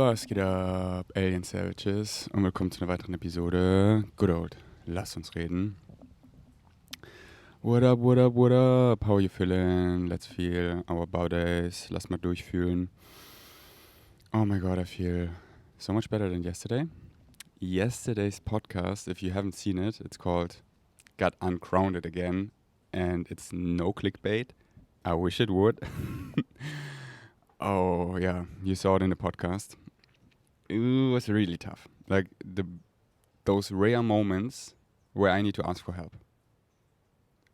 Was geht ab, Alien Savages? Und willkommen zu einer weiteren Episode Good Old. Lass uns reden. What up, what up, what up? How are you feeling? Let's feel our bodies. Lass mal durchfühlen. Oh my god, I feel so much better than yesterday. Yesterday's podcast, if you haven't seen it, it's called Got Ungrounded Again. And it's no clickbait. I wish it would. Oh, yeah, you saw it in the podcast. It was really tough. Like, those rare moments where I need to ask for help.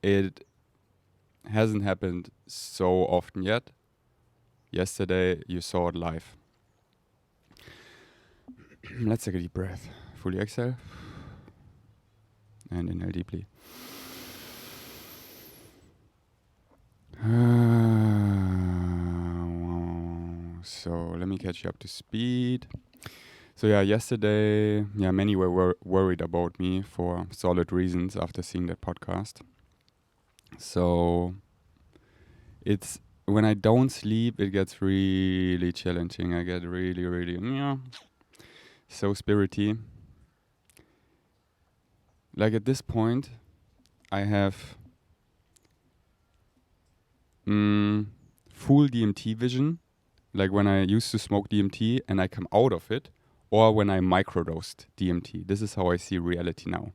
It hasn't happened so often yet. Yesterday, you saw it live. Let's take a deep breath. Fully exhale. And inhale deeply. So let me catch you up to speed. So yeah, yesterday, many were worried about me for solid reasons after seeing that podcast. So it's when I don't sleep, it gets really challenging. I get really so spirity. Like at this point, I have full DMT vision. Like when I used to smoke DMT and I come out of it, or when I microdosed DMT. This is how I see reality now.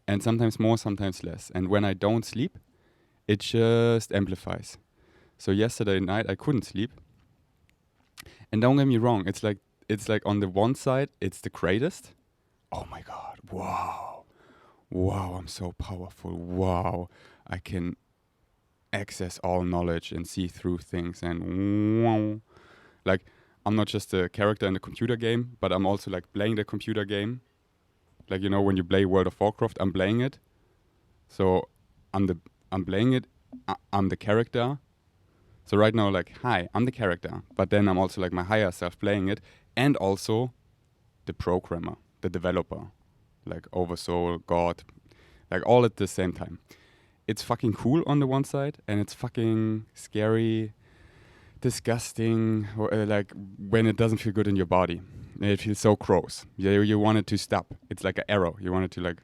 And sometimes more, sometimes less. And when I don't sleep, it just amplifies. So yesterday night I couldn't sleep. And don't get me wrong, it's like on the one side, it's the greatest. Oh my god, wow. Wow, I'm so powerful. Wow, I can access all knowledge and see through things, and wow. Like, I'm not just a character in a computer game, but I'm also like playing the computer game. Like, you know, when you play World of Warcraft, I'm playing it. So I'm playing it. I'm the character. So right now, like, hi, I'm the character. But then I'm also like my higher self playing it, and also the programmer, the developer, like Oversoul, God, like all at the same time. It's fucking cool on the one side, and it's fucking scary, disgusting, like when it doesn't feel good in your body. It feels so gross. You want it to stop. It's like an arrow. You want it to like...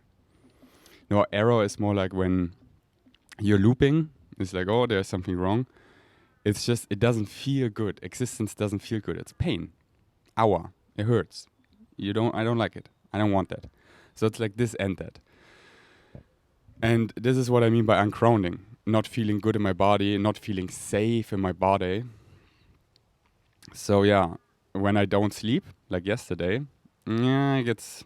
No, arrow is more like when you're looping. It's like, oh, there's something wrong. It's just, it doesn't feel good. Existence doesn't feel good. It's pain. Aua. It hurts. I don't like it. I don't want that. So it's like this and that. And this is what I mean by ungrounding. Not feeling good in my body, not feeling safe in my body. So yeah, when I don't sleep, like yesterday, it gets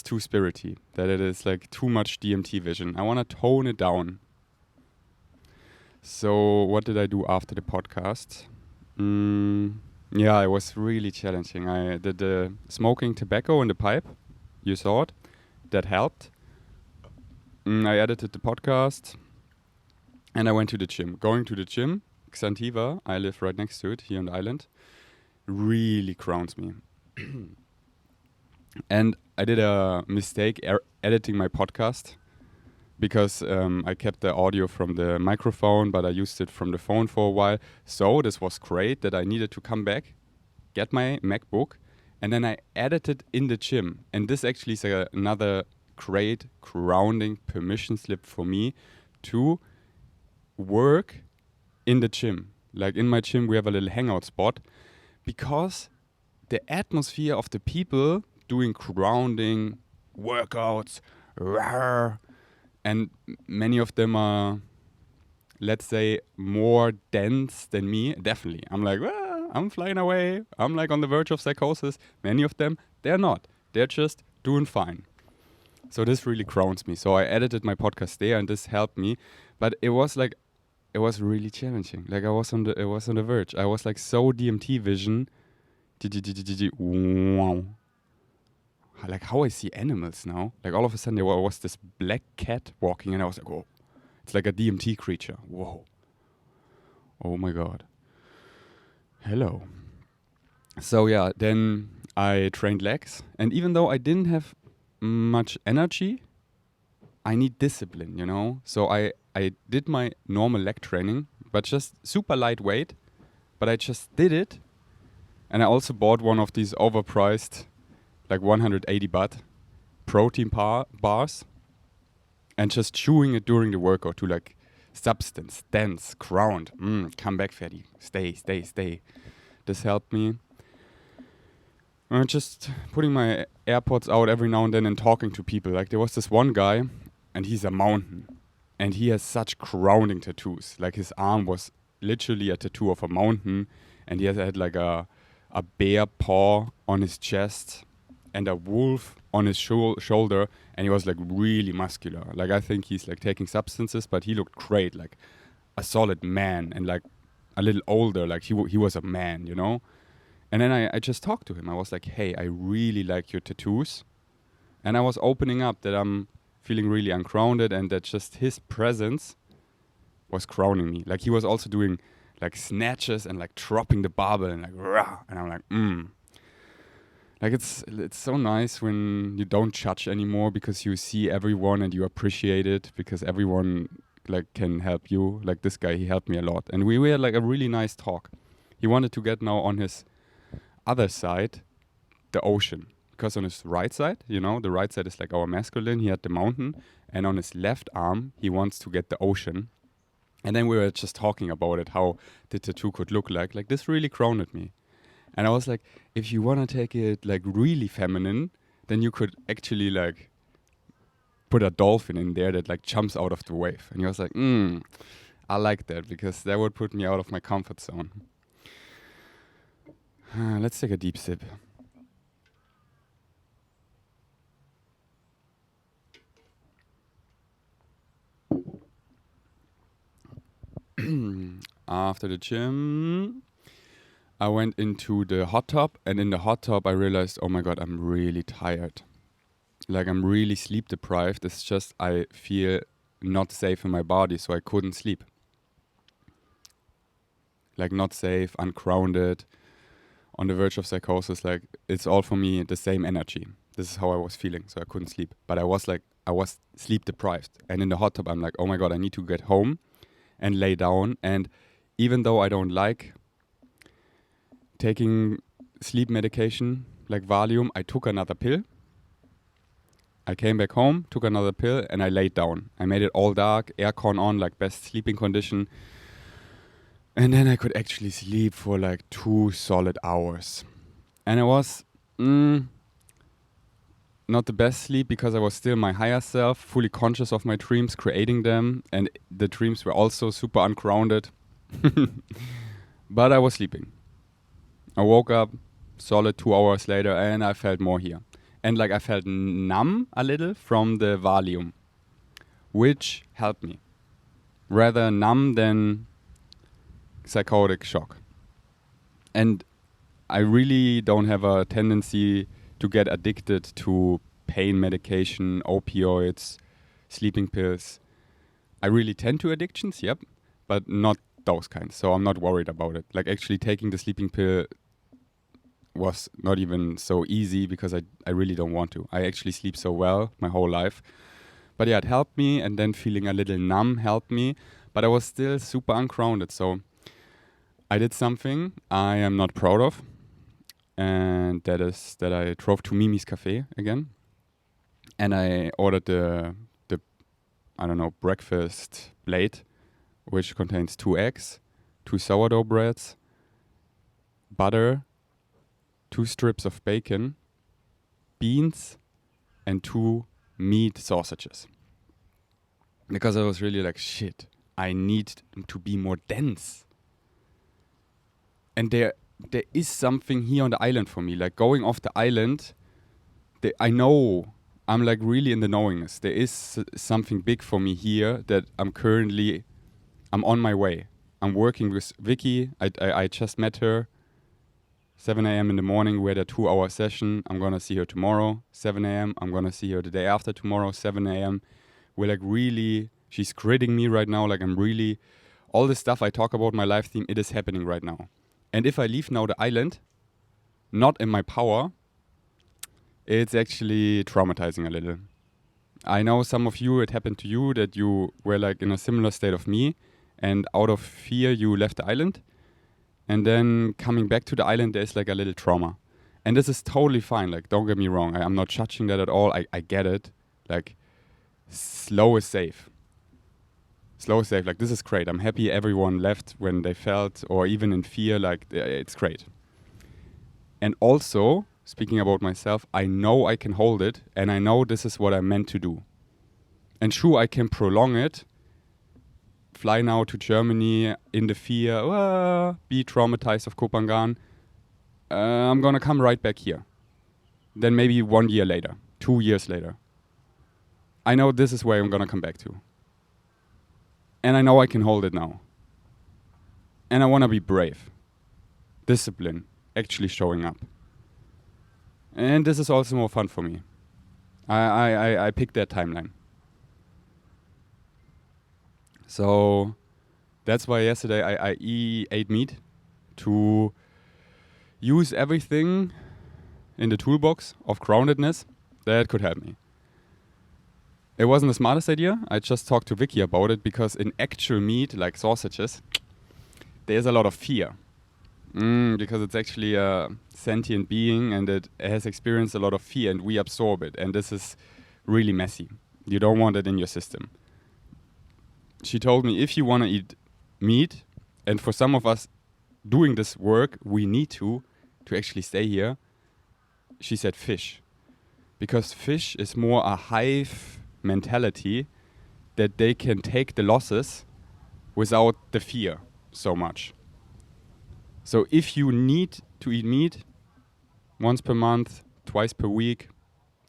too spirity. That it is like too much DMT vision. I want to tone it down. So what did I do after the podcast? It was really challenging. I did the smoking tobacco in the pipe. You saw it. That helped. I edited the podcast. And I went to the gym. Going to the gym, Xantiva, I live right next to it here on the island, really grounds me. And I did a mistake editing my podcast because I kept the audio from the microphone, but I used it from the phone for a while. So this was great that I needed to come back, get my MacBook, and then I edited in the gym. And this actually is another great grounding permission slip for me to work in the gym. Like in my gym, we have a little hangout spot because the atmosphere of the people doing grounding workouts, and many of them are, let's say, more dense than me. Definitely. I'm like, I'm flying away. I'm like on the verge of psychosis. Many of them, they're not. They're just doing fine. So this really grounds me. So I edited my podcast there, and this helped me. But it was really challenging. Like I was on the verge. I was like so DMT vision. Wow. Like how I see animals now. Like all of a sudden there was this black cat walking, and I was like, oh, it's like a DMT creature. Whoa. Oh my god. Hello. So yeah, then I trained legs, and even though I didn't have much energy, I need discipline, you know? So I did my normal leg training, but just super lightweight, but I just did it And I also bought one of these overpriced, like 180 baht protein bars, and just chewing it during the workout to like substance, dense, ground. Come back, fatty. Stay, stay, stay. This helped me. Just putting my AirPods out every now and then and talking to people. Like there was this one guy, and he's a mountain, and he has such grounding tattoos. Like his arm was literally a tattoo of a mountain, and he had like a bear paw on his chest and a wolf on his shoulder, and he was like really muscular. Like I think he's like taking substances, but he looked great, like a solid man, and like a little older, like he was a man, you know. And then I just talked to him. I was like, hey, I really like your tattoos. And I was opening up that I'm feeling really ungrounded, and that just his presence was crowning me. Like he was also doing like snatches and like dropping the barbell and like rah, and I'm like, Like it's so nice when you don't judge anymore, because you see everyone and you appreciate it, because everyone like can help you. Like this guy, he helped me a lot, and we had like a really nice talk. He wanted to get now on his other side, the ocean, because on his right side, you know, the right side is like our masculine. He had the mountain, and on his left arm, he wants to get the ocean. And then we were just talking about it, how the tattoo could look like. Like this really grounded me. And I was like, if you want to take it like really feminine, then you could actually like put a dolphin in there that like jumps out of the wave. And he was like, I like that, because that would put me out of my comfort zone. Let's take a deep sip. After the gym, I went into the hot tub, and in the hot tub I realized, oh my god, I'm really tired. Like I'm really sleep deprived. It's just I feel not safe in my body, so I couldn't sleep. Like not safe, ungrounded, on the verge of psychosis. Like it's all for me the same energy. This is how I was feeling, so I couldn't sleep. But I was sleep deprived. And in the hot tub I'm like, oh my god, I need to get home and lay down. And even though I don't like taking sleep medication like Valium, I took another pill. I came back home, took another pill, and I laid down. I made it all dark, aircon on, like best sleeping condition. And then I could actually sleep for like 2 solid hours. And it was not the best sleep, because I was still my higher self, fully conscious of my dreams, creating them. And the dreams were also super ungrounded. But I was sleeping. I woke up solid 2 hours later, and I felt more here. And like I felt numb a little from the Valium, which helped me. Rather numb than psychotic shock. And I really don't have a tendency to get addicted to pain medication, opioids, sleeping pills. I really tend to addictions, yep, but not those kinds. So I'm not worried about it. Like actually taking the sleeping pill was not even so easy, because I really don't want to. I actually sleep so well my whole life. But yeah, it helped me, and then feeling a little numb helped me, but I was still super ungrounded. So I did something I am not proud of, and that is that I drove to Mimi's Cafe again, and I ordered the I don't know, breakfast plate, which contains 2 eggs, 2 sourdough breads, butter, 2 strips of bacon, beans, and 2 meat sausages. Because I was really like, shit, I need to be more dense. And there is something here on the island for me. Like going off the island, I know I'm like really in the knowingness. There is something big for me here that I'm on my way. I'm working with Vicky. I just met her. 7 a.m. in the morning, we had a 2-hour session. I'm going to see her tomorrow, 7 a.m. I'm going to see her the day after tomorrow, 7 a.m. We're like really, she's gritting me right now. Like I'm really, all this stuff I talk about, my life theme, it is happening right now. And if I leave now the island, not in my power, it's actually traumatizing a little. I know some of you, it happened to you that you were like in a similar state of me, and out of fear you left the island. And then coming back to the island, there's like a little trauma. And this is totally fine. Like, don't get me wrong. I'm not judging that at all. I get it. Like, slow is safe. Slow is safe. Like, this is great. I'm happy everyone left when they felt, or even in fear. Like, it's great. And also, speaking about myself, I know I can hold it. And I know this is what I'm meant to do. And sure, I can prolong it. Fly now to Germany in the fear, be traumatized of Kopangan. I'm gonna come right back here. Then maybe 1 year later, 2 years later. I know this is where I'm gonna come back to. And I know I can hold it now. And I wanna be brave. Discipline, actually showing up. And this is also more fun for me. I picked that timeline. So that's why yesterday I ate meat to use everything in the toolbox of groundedness that could help me. It wasn't the smartest idea. I just talked to Vicky about it because in actual meat, like sausages, there's a lot of fear. Because it's actually a sentient being and it has experienced a lot of fear and we absorb it. And this is really messy. You don't want it in your system. She told me if you want to eat meat, and for some of us doing this work, we need to actually stay here. She said fish. Because fish is more a hive mentality that they can take the losses without the fear so much. So if you need to eat meat once per month, twice per week,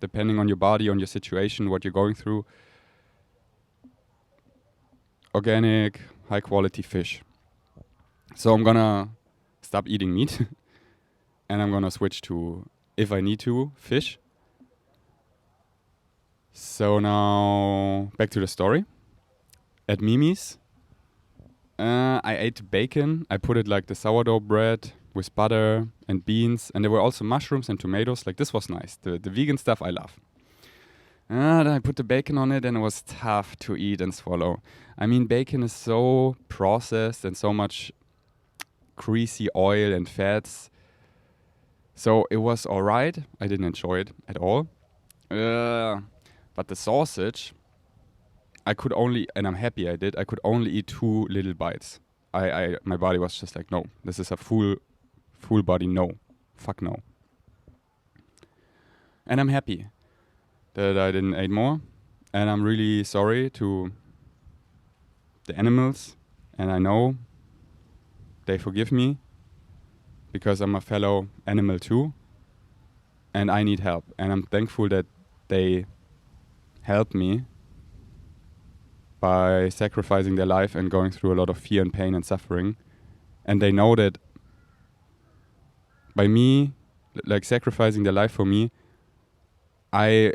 depending on your body, on your situation, what you're going through, organic, high quality fish. So I'm gonna stop eating meat and I'm gonna switch to, if I need to, fish. So now back to the story. At Mimi's, I ate bacon. I put it like the sourdough bread with butter and beans, and there were also mushrooms and tomatoes. Like this was nice. The vegan stuff I love. Then I put the bacon on it and it was tough to eat and swallow. I mean, bacon is so processed and so much greasy oil and fats. So it was alright. I didn't enjoy it at all. But the sausage, I could only, and I'm happy I did, I could only eat 2 little bites. My body was just like, no, this is a full body no. Fuck no. And I'm happy that I didn't eat more. And I'm really sorry to the animals. And I know they forgive me because I'm a fellow animal too. And I need help. And I'm thankful that they help me by sacrificing their life and going through a lot of fear and pain and suffering. And they know that by me, like sacrificing their life for me, I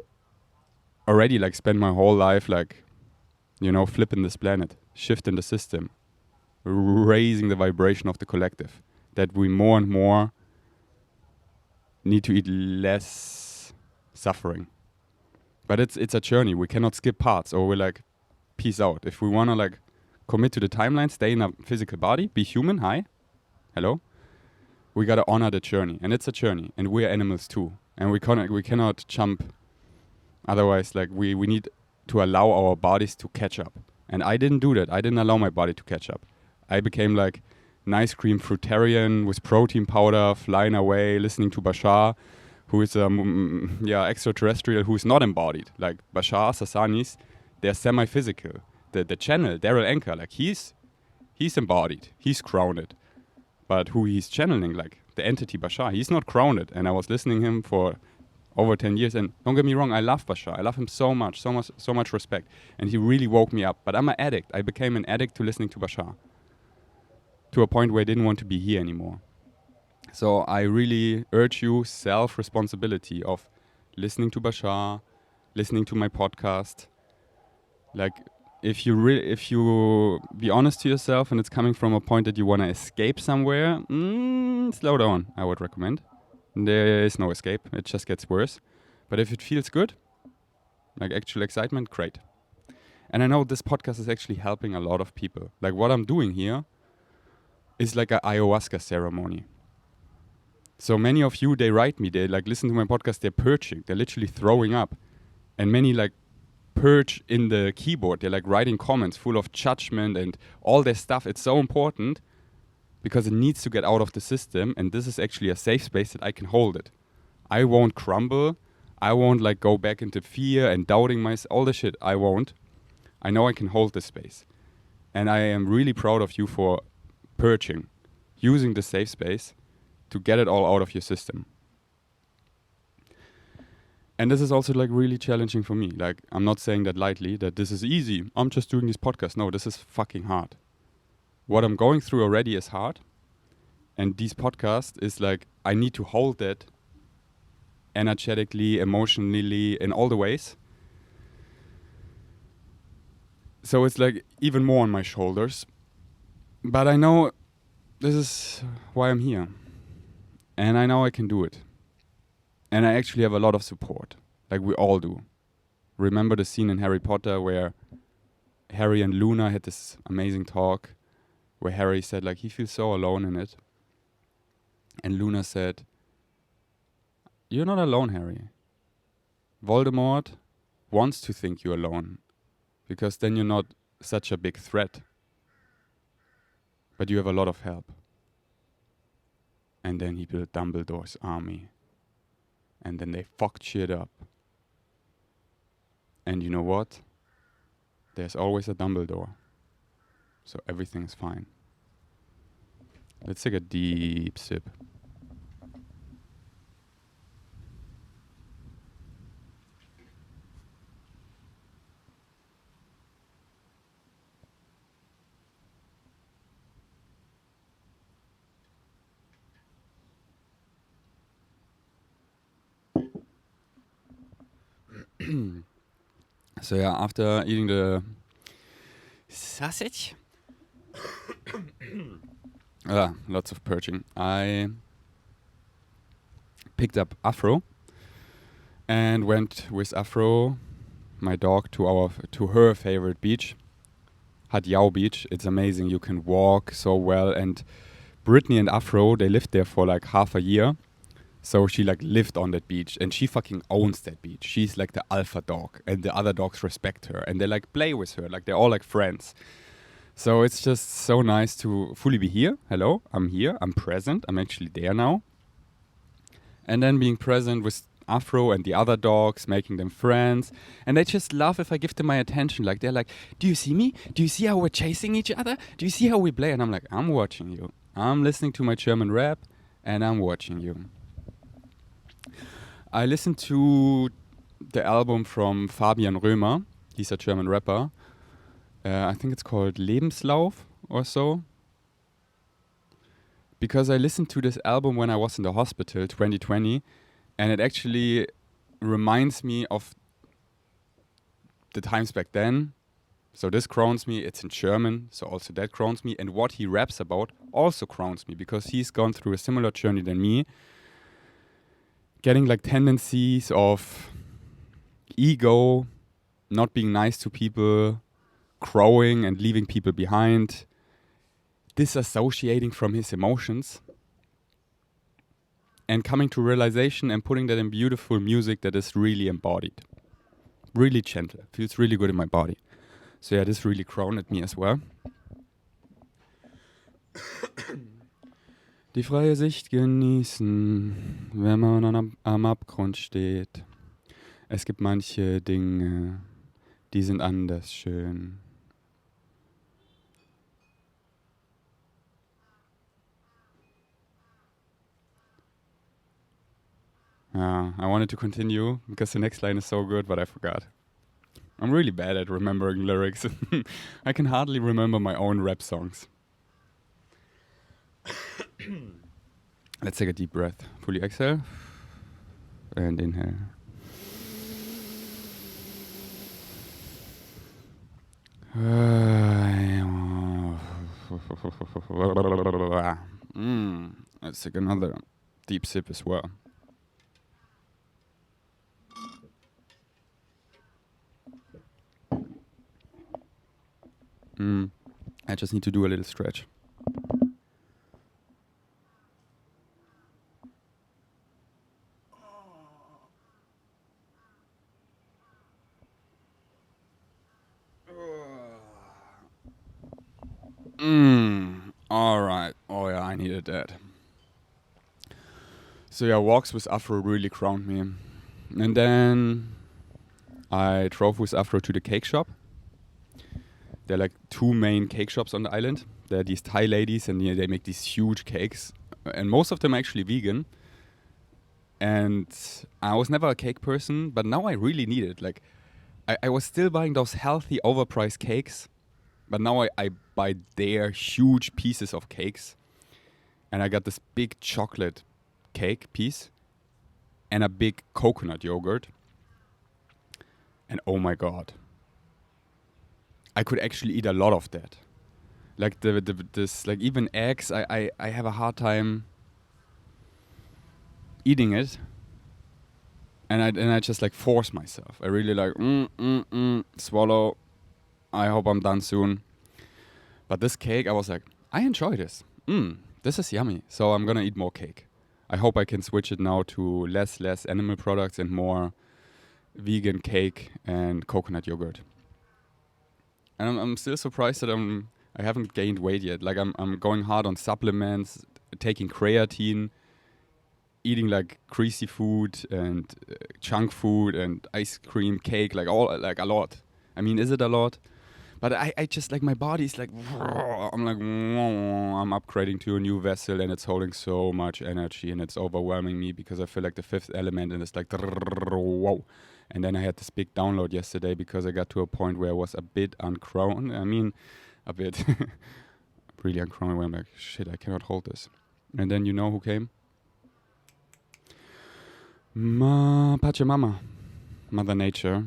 already like spend my whole life like, you know, flipping this planet, shifting the system, raising the vibration of the collective, that we more and more need to eat less suffering. But it's a journey. We cannot skip parts or we're like, peace out. If we want to like commit to the timeline, stay in a physical body, be human, hi, hello, we got to honor the journey. And it's a journey. And we're animals too. And we cannot jump. Otherwise, like we need to allow our bodies to catch up. And I didn't do that. I didn't allow my body to catch up. I became like an ice cream fruitarian with protein powder, flying away, listening to Bashar, who is extraterrestrial, who is not embodied. Like Bashar, Sassanis, they're semi-physical. The channel, Daryl Anchor, like he's embodied, he's grounded. But who he's channeling, like the entity Bashar, he's not grounded. And I was listening to him for over 10 years. And don't get me wrong, I love Bashar. I love him so much respect. And he really woke me up. But I'm an addict. I became an addict to listening to Bashar. To a point where I didn't want to be here anymore. So I really urge you, self-responsibility of listening to Bashar, listening to my podcast. Like, if you be honest to yourself and it's coming from a point that you want to escape somewhere, slow down, I would recommend. There is no escape, it just gets worse. But if it feels good, like actual excitement, great. And I know this podcast is actually helping a lot of people. Like what I'm doing here, is like a ayahuasca ceremony. So many of you, they write me, they like listen to my podcast, they're purging, they're literally throwing up. And many like purge in the keyboard, they're like writing comments full of judgment and all this stuff. It's so important because it needs to get out of the system, and this is actually a safe space that I can hold it. I won't crumble. I won't like go back into fear and doubting myself, all the shit. I won't. I know I can hold this space. And I am really proud of you for purging, using the safe space to get it all out of your system. And this is also like really challenging for me. Like, I'm not saying that lightly, that this is easy. I'm just doing this podcast. No, this is fucking hard. What I'm going through already is hard. And these podcasts is like, I need to hold that energetically, emotionally, in all the ways. So it's like even more on my shoulders. But I know this is why I'm here. And I know I can do it. And I actually have a lot of support, like we all do. Remember the scene in Harry Potter where Harry and Luna had this amazing talk where Harry said like he feels so alone in it. And Luna said, "You're not alone, Harry. Voldemort wants to think you're alone because then you're not such a big threat. But you have a lot of help." And then he built Dumbledore's army. And then they fucked shit up. And you know what? There's always a Dumbledore. So everything is fine. Let's take a deep sip. So yeah, after eating the sausage, lots of purging, I picked up Afro and went with Afro, my dog, to her favorite beach, Hat Yao Beach. It's amazing. You can walk so well. And Brittany and Afro, they lived there for like half a year. So she like lived on that beach and she fucking owns that beach. She's like the alpha dog and the other dogs respect her and they like play with her. Like they're all like friends. So it's just so nice to fully be here. Hello, I'm here. I'm present. I'm actually there now. And then being present with Afro and the other dogs, making them friends. And they just love if I give them my attention. Like they're like, "Do you see me? Do you see how we're chasing each other? Do you see how we play?" And I'm like, "I'm watching you. I'm listening to my German rap and I'm watching you." I listened to the album from Fabian Römer. He's a German rapper. I think it's called Lebenslauf or so. Because I listened to this album when I was in the hospital, 2020, and it actually reminds me of the times back then. So this grounds me. It's in German, so also that grounds me. And what he raps about also grounds me because he's gone through a similar journey than me. Getting like tendencies of ego, not being nice to people, growing and leaving people behind, disassociating from his emotions, and coming to realization and putting that in beautiful music that is really embodied, really gentle, feels really good in my body. So yeah, this really grounded me as well. Die freie Sicht genießen, wenn man am Abgrund steht. Es gibt manche Dinge, die sind anders schön. Yeah, I wanted to continue because the next line is so good, but I forgot. I'm really bad at remembering lyrics. I can hardly remember my own rap songs. Let's take a deep breath. Fully exhale and inhale. Let's take another deep sip as well. I just need to do a little stretch. All right. Oh yeah, I needed that. So yeah, walks with Afro really crowned me. And then I drove with Afro to the cake shop. There are like two main cake shops on the island. There are these Thai ladies, and they make these huge cakes. And most of them are actually vegan. And I was never a cake person, but now I really need it. Like, I was still buying those healthy, overpriced cakes, but now I buy their huge pieces of cakes. And I got this big chocolate cake piece and a big coconut yogurt. And oh my god, I could actually eat a lot of that. Like this, like even eggs, I have a hard time eating it, and I just like force myself. I really like swallow. I hope I'm done soon. But this cake, I was like, I enjoy this. This is yummy. So I'm gonna eat more cake. I hope I can switch it now to less animal products and more vegan cake and coconut yogurt. And I'm still surprised that I haven't gained weight yet. Like I'm going hard on supplements, taking creatine, eating like greasy food and junk food and ice cream, cake, like a lot. I mean, is it a lot? But I just like my body's like I'm like I'm upgrading to a new vessel and it's holding so much energy and it's overwhelming me because I feel like the fifth element and it's like whoa. And then I had this big download yesterday because I got to a point where I was a bit uncrowned. I mean, a bit really uncrowned where I'm like, shit, I cannot hold this. And then you know who came? Pachamama, Mother Nature.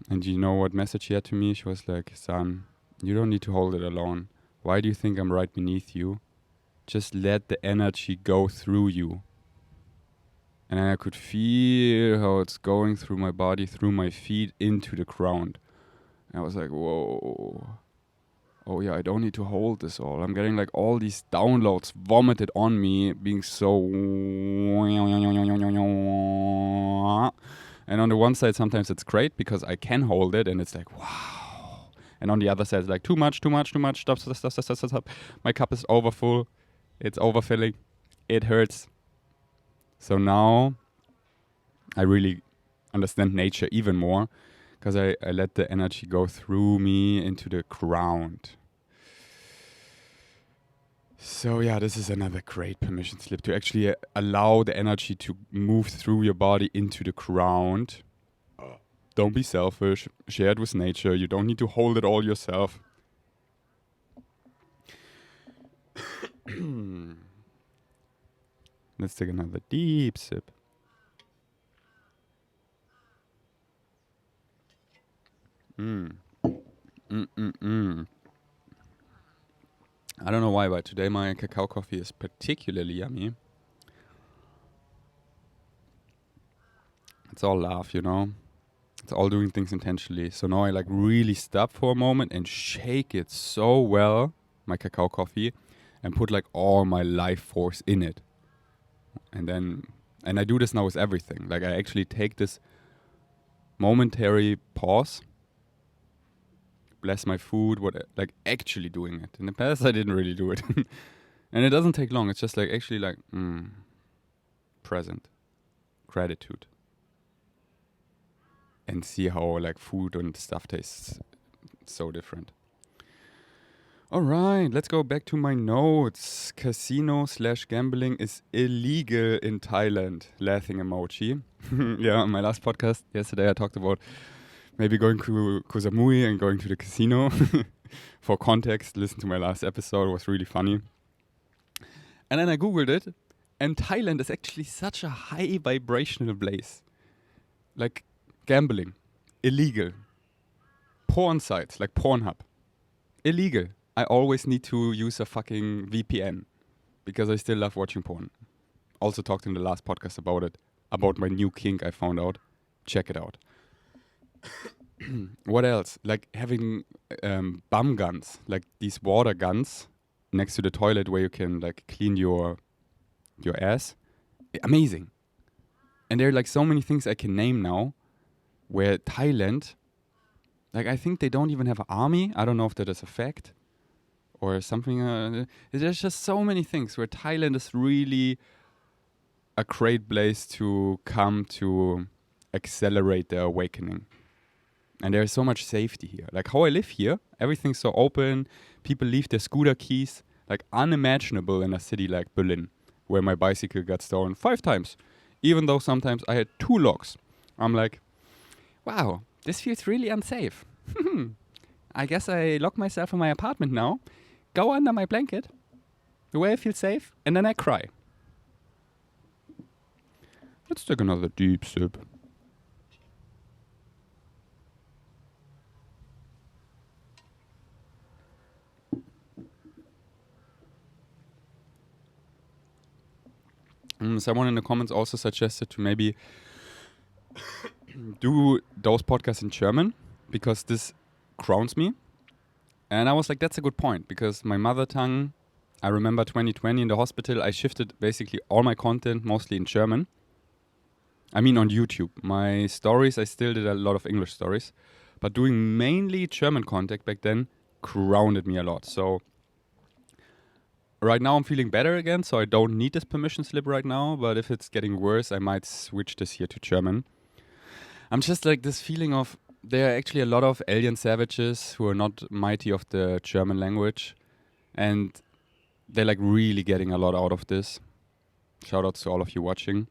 And you know what message she had to me? She was like, son, you don't need to hold it alone. Why do you think I'm right beneath you? Just let the energy go through you. And I could feel how it's going through my body, through my feet, into the ground. And I was like, whoa. Oh yeah, I don't need to hold this all. I'm getting like all these downloads vomited on me, being so... And on the one side, sometimes it's great because I can hold it and it's like, wow. And on the other side, it's like, too much. Stop. My cup is overfull. It's overfilling. It hurts. So now I really understand nature even more because I let the energy go through me into the ground. So yeah, this is another great permission slip to actually allow the energy to move through your body into the ground. Don't be selfish. Share it with nature. You don't need to hold it all yourself. Let's take another deep sip. I don't know why, but today my cacao coffee is particularly yummy. It's all love, you know? It's all doing things intentionally. So now I like really stop for a moment and shake it so well, my cacao coffee, and put like all my life force in it. And I do this now with everything. Like I actually take this momentary pause, bless my food, like actually doing it. In the past, I didn't really do it. And it doesn't take long. It's just like actually like present, gratitude. And see how like food and stuff tastes so different. All right, let's go back to my notes. Casino/gambling is illegal in Thailand. Laughing emoji. Yeah, on my last podcast yesterday, I talked about maybe going to Koh Samui and going to the casino. For context, listen to my last episode. It was really funny. And then I Googled it, and Thailand is actually such a high vibrational place. Like gambling, illegal. Porn sites, like Pornhub, illegal. I always need to use a fucking VPN because I still love watching porn. Also talked in the last podcast about it, about my new kink I found out. Check it out. What else? Like having bum guns, like these water guns next to the toilet where you can like clean your ass. Amazing. And there are like so many things I can name now where Thailand, like I think they don't even have an army. I don't know if that is a fact or something. There's just so many things where Thailand is really a great place to come to accelerate the awakening. And there's so much safety here. Like how I live here, everything's so open. People leave their scooter keys, like unimaginable in a city like Berlin, where my bicycle got stolen 5 times. Even though sometimes I had 2 locks. I'm like, wow, this feels really unsafe. I guess I lock myself in my apartment now, go under my blanket, the way I feel safe, and then I cry. Let's take another deep sip. Someone in the comments also suggested to maybe do those podcasts in German, because this grounds me. And I was like, that's a good point, because my mother tongue, I remember 2020 in the hospital, I shifted basically all my content mostly in German. I mean on YouTube. My stories, I still did a lot of English stories, but doing mainly German content back then grounded me a lot. So right now I'm feeling better again, so I don't need this permission slip right now, but if it's getting worse, I might switch this here to German. I'm just like this feeling of, there are actually a lot of alien savages who are not mighty of the German language, and they're like really getting a lot out of this. Shout outs to all of you watching.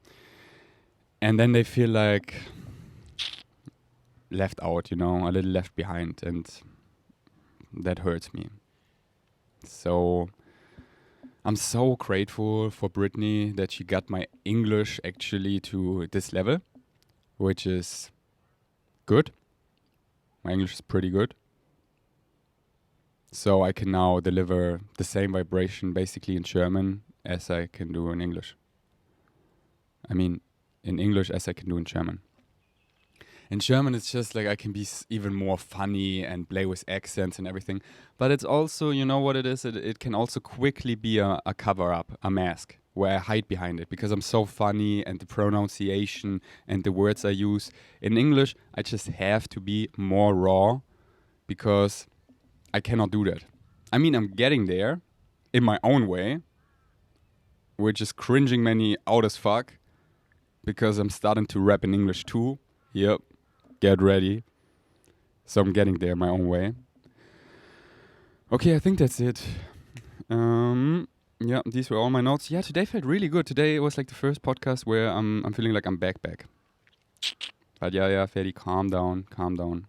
And then they feel like left out, you know, a little left behind, and that hurts me. So I'm so grateful for Brittany that she got my English actually to this level, which is good. My English is pretty good. So I can now deliver the same vibration basically in German as I can do in English. I mean, in English as I can do in German. In German, it's just like I can be even more funny and play with accents and everything. But it's also, you know what it is? It can also quickly be a cover-up, a mask, where I hide behind it because I'm so funny, and the pronunciation and the words I use. In English, I just have to be more raw because I cannot do that. I mean, I'm getting there in my own way, which is cringing many out as fuck, because I'm starting to rap in English too. Yep, get ready. So I'm getting there my own way. Okay, I think that's it. Yeah, these were all my notes. Yeah, today felt really good. Today was like the first podcast where I'm feeling like I'm back. But yeah, Ferdi, calm down.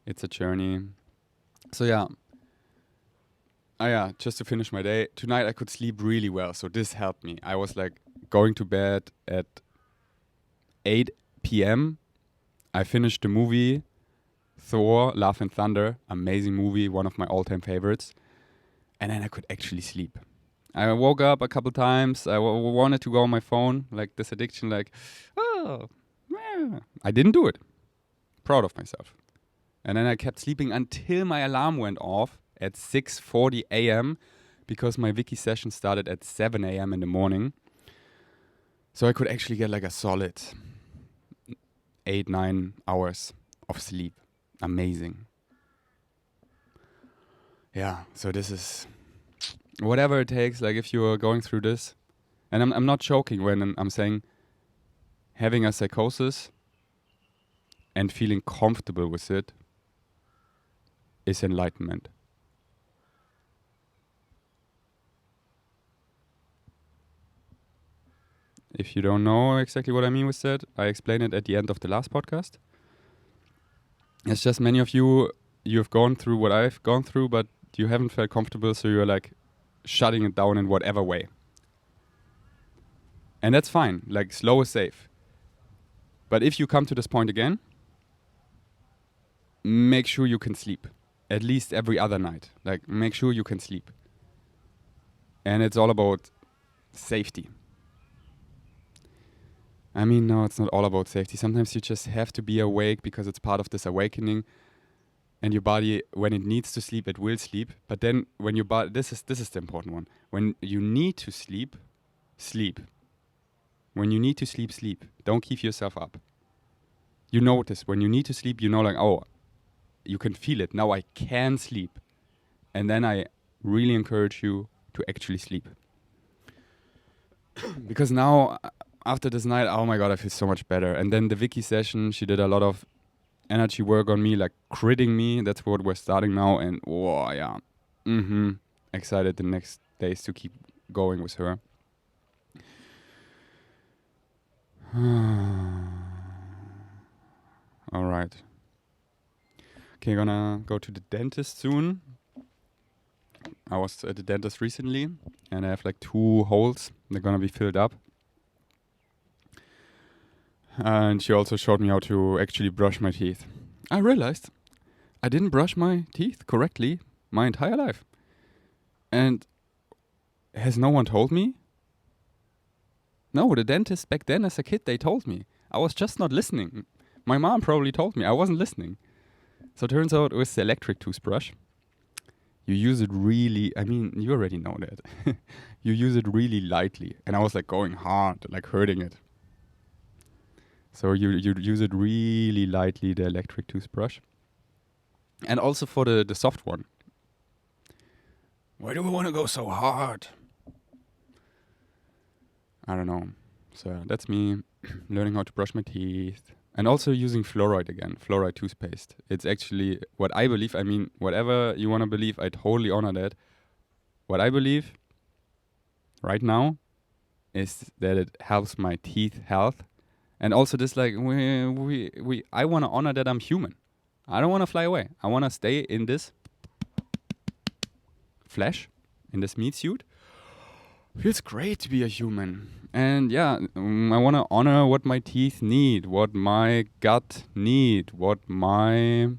It's a journey. So yeah. Just to finish my day. Tonight I could sleep really well, so this helped me. I was like going to bed at 8 p.m. I finished the movie Thor, Love and Thunder. Amazing movie, one of my all-time favorites. And then I could actually sleep. I woke up a couple times. I wanted to go on my phone, like this addiction, like, oh, yeah. I didn't do it. Proud of myself. And then I kept sleeping until my alarm went off at 6:40 a.m. because my Wiki session started at 7 a.m. in the morning. So I could actually get like a solid 8-9 hours of sleep. Amazing. Yeah, so this is whatever it takes. Like if you are going through this, and I'm not joking when I'm saying having a psychosis and feeling comfortable with it is enlightenment. If you don't know exactly what I mean with that, I explained it at the end of the last podcast. It's just many of you have gone through what I've gone through, but you haven't felt comfortable, so you're like shutting it down in whatever way. And that's fine, like slow is safe. But if you come to this point again, make sure you can sleep. At least every other night. Like, make sure you can sleep. And it's all about safety. I mean, no, it's not all about safety. Sometimes you just have to be awake because it's part of this awakening. And your body, when it needs to sleep, it will sleep. But then when your body, this is the important one. When you need to sleep, sleep. When you need to sleep, sleep. Don't keep yourself up. You notice when you need to sleep, you know, like, oh, you can feel it. Now I can sleep. And then I really encourage you to actually sleep. Because now, after this night, oh my God, I feel so much better. And then the Vicky session, she did a lot of energy work on me, like critting me. That's what we're starting now. And oh yeah, excited the next days to keep going with her. All right. Okay, gonna go to the dentist soon. I was at the dentist recently, and I have like 2 holes. They're gonna be filled up. And she also showed me how to actually brush my teeth. I realized I didn't brush my teeth correctly my entire life. And has no one told me? No, the dentist back then as a kid, they told me. I was just not listening. My mom probably told me. I wasn't listening. So it turns out with the electric toothbrush, you use it really, I mean, you already know that. You use it really lightly. And I was like going hard, like hurting it. So you use it really lightly, the electric toothbrush. And also for the soft one. Why do we want to go so hard? I don't know. So that's me learning how to brush my teeth. And also using fluoride again, fluoride toothpaste. It's actually what I believe. I mean, whatever you want to believe, I totally honor that. What I believe right now is that it helps my teeth health. And also this like, I want to honor that I'm human. I don't want to fly away. I want to stay in this flesh, in this meat suit. Feels great to be a human. And yeah, I want to honor what my teeth need, what my gut need, what my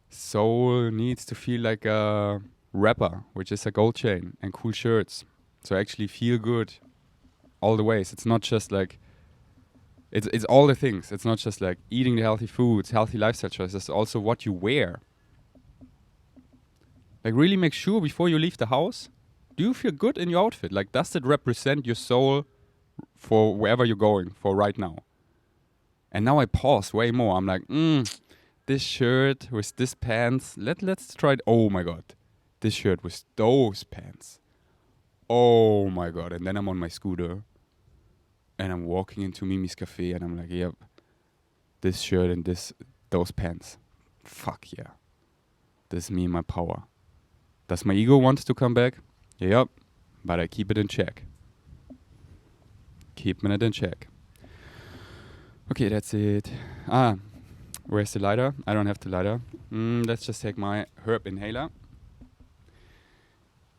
soul needs to feel like a rapper, which is a gold chain and cool shirts. So I actually feel good all the ways. It's not just like, it's all the things. It's not just like eating the healthy foods, healthy lifestyle choices. It's also what you wear. Like really make sure before you leave the house, do you feel good in your outfit? Like, does it represent your soul for wherever you're going for right now? And now I pause way more. I'm like, this shirt with this pants. Let's try it. Oh my God. This shirt with those pants. Oh my God. And then I'm on my scooter. And I'm walking into Mimi's Cafe. And I'm like, yep. This shirt and those pants. Fuck yeah. This is me and my power. Does my ego want to come back? Yep, but I keep it in check. Keeping it in check. Okay, that's it. Where's the lighter? I don't have the lighter. Let's just take my herb inhaler.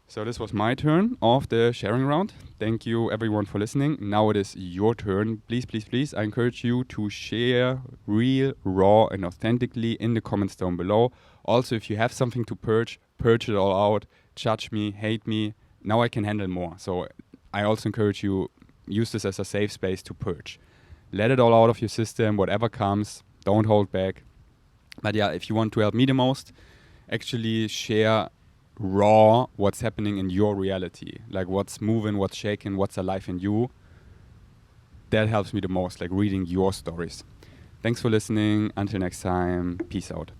So this was my turn of the sharing round. Thank you everyone for listening. Now it is your turn. Please, please, please, I encourage you to share real, raw and authentically in the comments down below. Also, if you have something to purge it all out. Judge me, hate me. Now I can handle more. So I also encourage you, use this as a safe space to purge. Let it all out of your system, whatever comes. Don't hold back. But yeah, if you want to help me the most, actually share raw what's happening in your reality. Like what's moving, what's shaking, what's alive in you. That helps me the most, like reading your stories. Thanks for listening. Until next time, peace out.